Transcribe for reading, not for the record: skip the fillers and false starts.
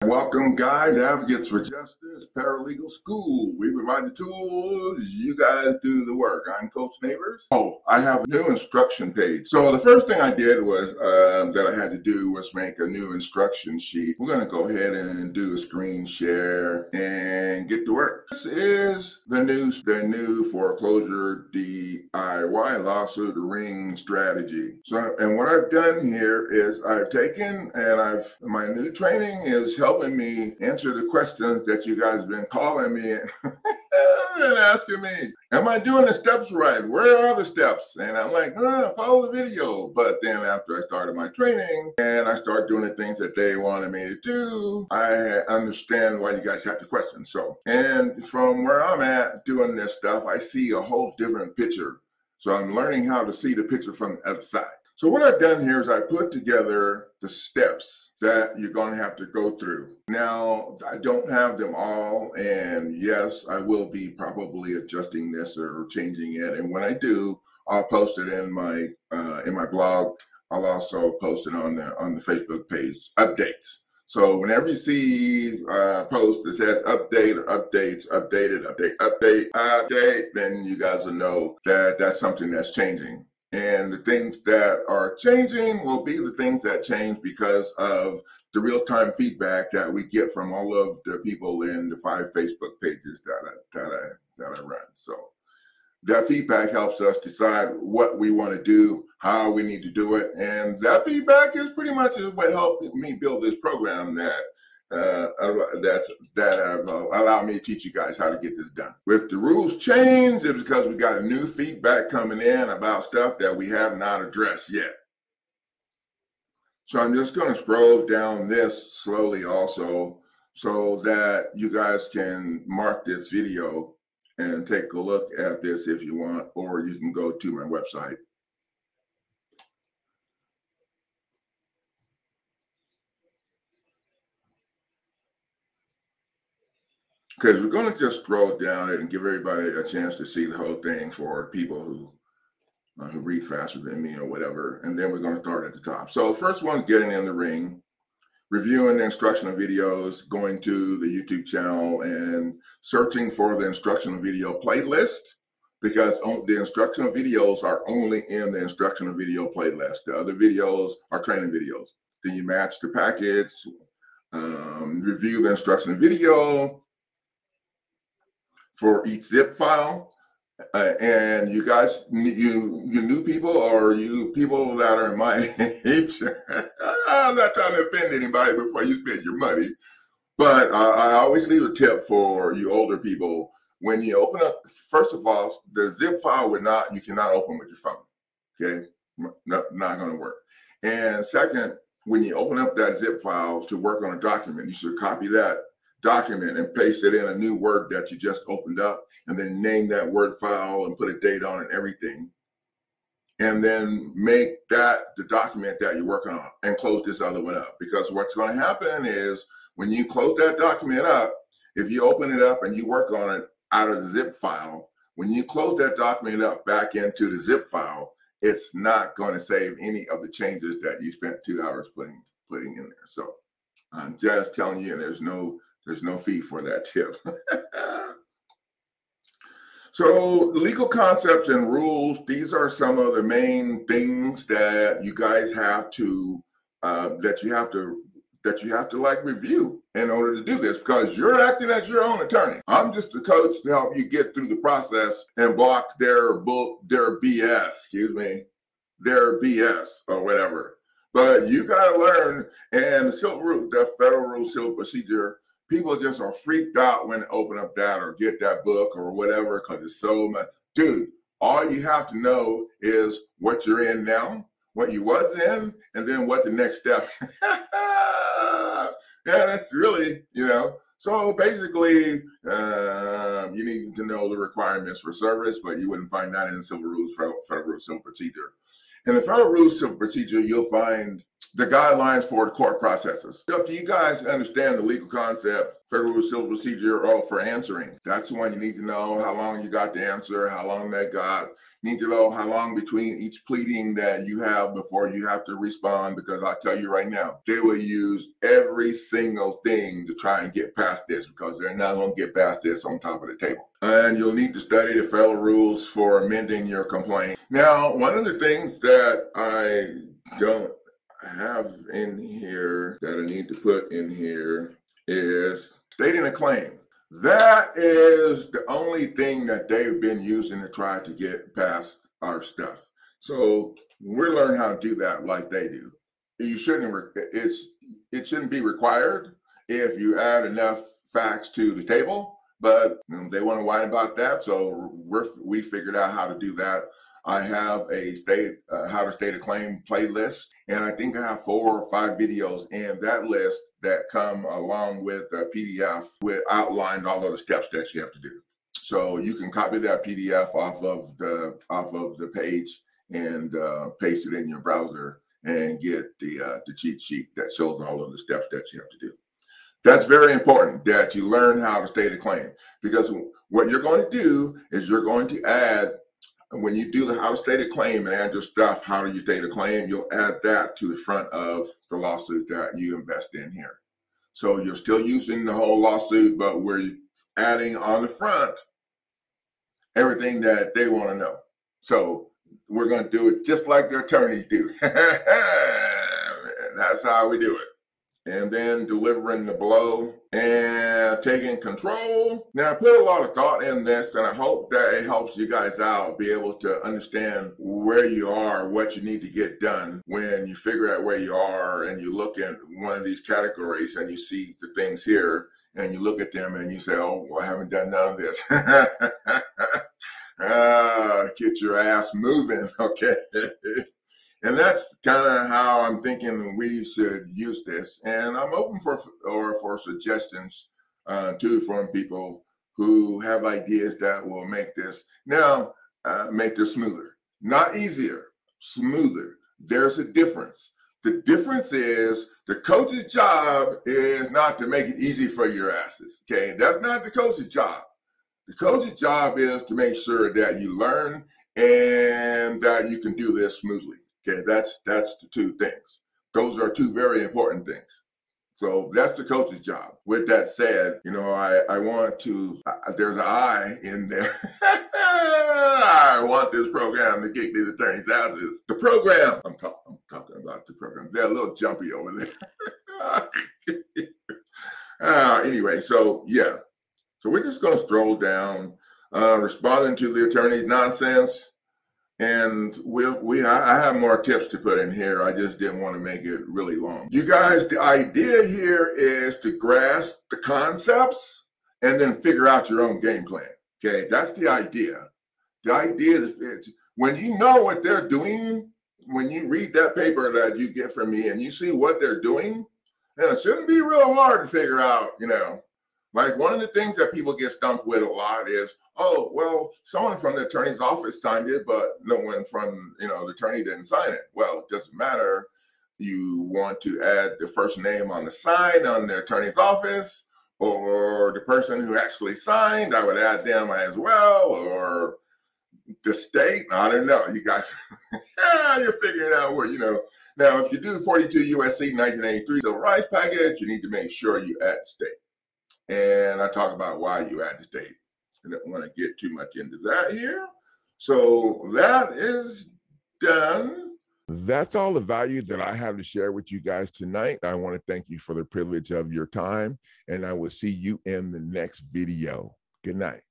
Welcome, guys, advocates for justice, paralegal school. We provide the tools, you guys do the work. I'm Coach Neighbors. Oh, I have a new instruction page. So the first thing I did was that I had to do was make a new instruction sheet. We're going to go ahead and do a screen share and get to work. This is the new foreclosure DIY lawsuit ring strategy. So, and what I've done here is I've taken and my new training is helping me answer the questions that you guys have been calling me and asking me, am I doing the steps right? Where are the steps? And I'm like, follow the video. But then after I started my training and I started doing the things that they wanted me to do, I understand why you guys have the questions. So, and from where I'm at doing this stuff, I see a whole different picture. So I'm learning how to see the picture from the other side. So what I've done here is I put together the steps that you're going to have to go through. Now, I don't have them all, and yes, I will be probably adjusting this or changing it. And when I do, I'll post it in my blog. I'll also post it on the Facebook page, updates. So whenever you see a post that says update or updates, updated, update, then you guys will know that that's something that's changing. And the things that are changing will be the things that change because of the real-time feedback that we get from all of the people in the 5 Facebook pages that I run. So that feedback helps us decide what we want to do, how we need to do it, and that feedback is pretty much what helped me build this program that have allowed me to teach you guys how to get this done. If the rules change, it's because we got a new feedback coming in about stuff that we have not addressed yet. So I'm just going to scroll down this slowly also so that you guys can mark this video and take a look at this if you want, or you can go to my website. Because we're going to just scroll down it and give everybody a chance to see the whole thing for people who read faster than me or whatever. And then we're going to start at the top. So first one's getting in the ring, reviewing the instructional videos, going to the YouTube channel and searching for the instructional video playlist, because the instructional videos are only in the instructional video playlist. The other videos are training videos. Then you match the package, review the instructional video for each zip file. And you guys, you new people or you people that are my age, I'm not trying to offend anybody before you spend your money, but I always leave a tip for you older people. When you open up, first of all, the zip file you cannot open with your phone, okay? Not going to work. And second, when you open up that zip file to work on a document, you should copy that document and paste it in a new Word that you just opened up, and then name that Word file and put a date on it and everything. And then make that the document that you're working on and close this other one up. Because what's going to happen is when you close that document up, if you open it up and you work on it out of the zip file, when you close that document up back into the zip file, it's not going to save any of the changes that you spent 2 hours putting in there. So I'm just telling you, and there's no fee for that tip. So legal concepts and rules, these are some of the main things that you guys have to, that you have to like review in order to do this, because you're acting as your own attorney. I'm just a coach to help you get through the process and block their BS, their BS or whatever. But you got to learn, and the Federal Rules Civil Procedure, people just are freaked out when they open up that or get that book or whatever because it's so much. Dude, all you have to know is what you're in now, what you was in, and then what the next step. Yeah, that's really, So basically, you need to know the requirements for service, but you wouldn't find that in the Federal Rules Civil Procedure. In the Federal Rules Civil Procedure, you'll find the guidelines for the court processes. It's up to you guys to understand the legal concept, federal civil procedure, or for answering. That's the one you need to know how long you got to answer, how long they got. You need to know how long between each pleading that you have before you have to respond, because I'll tell you right now, they will use every single thing to try and get past this, because they're not going to get past this on top of the table. And you'll need to study the federal rules for amending your complaint. Now, one of the things that I don't have in here that I need to put in here is stating a claim. That is the only thing that they've been using to try to get past our stuff. So we're learning how to do that like they do. It shouldn't be required if you add enough facts to the table, but they want to whine about that. So we figured out how to do that. I have a how to state a claim playlist, and I think I have 4 or 5 videos in that list that come along with a PDF with outlined all of the steps that you have to do. So you can copy that PDF off of the page and paste it in your browser and get the cheat sheet that shows all of the steps that you have to do. That's very important, that you learn how to state a claim, because what you're going to do is you're going to add, when you do the how to state a claim and add your stuff, how do you state a claim, you'll add that to the front of the lawsuit that you invest in here. So you're still using the whole lawsuit, but we're adding on the front everything that they want to know. So we're going to do it just like the attorneys do. That's how we do it. And then delivering the blow and taking control. Now, I put a lot of thought in this, and I hope that it helps you guys out, be able to understand where you are, what you need to get done when you figure out where you are and you look at one of these categories and you see the things here and you look at them and you say, oh, well, I haven't done none of this. Get your ass moving, okay? And that's kind of how I'm thinking we should use this. And I'm open for suggestions too from people who have ideas that will make this smoother. Not easier, smoother. There's a difference. The difference is the coach's job is not to make it easy for your asses, okay? That's not the coach's job. The coach's job is to make sure that you learn and that you can do this smoothly. Okay, that's the 2 things. Those are 2 very important things. So that's the coach's job. With that said, I want to, there's an I in there. I want this program to kick these attorneys' asses. The program, I'm talking about the program. They're a little jumpy over there. Anyway, so yeah. So we're just going to stroll down, responding to the attorney's nonsense. And I have more tips to put in here. I just didn't want to make it really long. You guys, the idea here is to grasp the concepts and then figure out your own game plan. Okay, that's the idea. The idea is when you know what they're doing, when you read that paper that you get from me and you see what they're doing, and it shouldn't be real hard to figure out, Like one of the things that people get stumped with a lot is, oh, well, someone from the attorney's office signed it, but no one from, the attorney didn't sign it. Well, it doesn't matter. You want to add the first name on the sign on the attorney's office, or the person who actually signed, I would add them as well, or the state. I don't know. You guys, you're figuring out where, Now, if you do the 42 U.S.C. 1983 civil rights package, you need to make sure you add the state. And I talk about why you add the state. I don't want to get too much into that here. So that is done. That's all the value that I have to share with you guys tonight. I want to thank you for the privilege of your time, and I will see you in the next video. Good night.